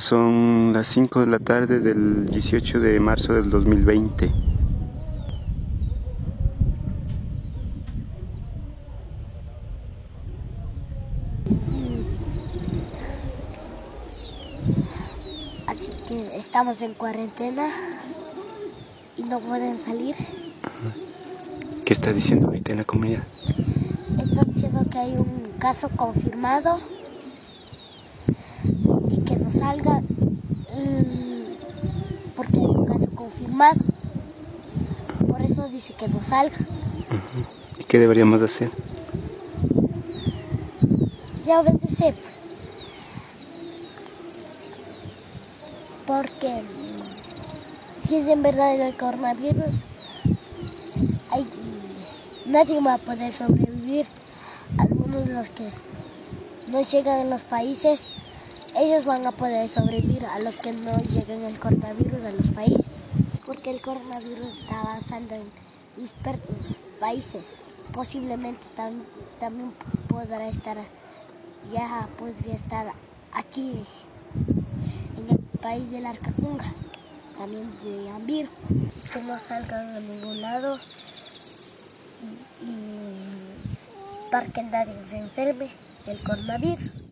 Son las 5 de la tarde del 18 de marzo del 2020. Así que estamos en cuarentena y no pueden salir. ¿Qué está diciendo ahorita en la comunidad? Están diciendo que hay un caso confirmado y que no salga porque hay un caso confirmado. Por eso dice que no salga. ¿Y qué deberíamos hacer? Ya obedecer, pues. Porque si es en verdad el coronavirus, nadie va a poder sobrevivir. Algunos de los que no llegan en los países, ellos van a poder sobrevivir. A los que no lleguen el coronavirus a los países, porque el coronavirus está avanzando en dispersos países. Posiblemente también podría estar aquí en el país del Arcacunga, también de Ambir. Que no salgan a ningún lado y para que nadie se enferme del coronavirus.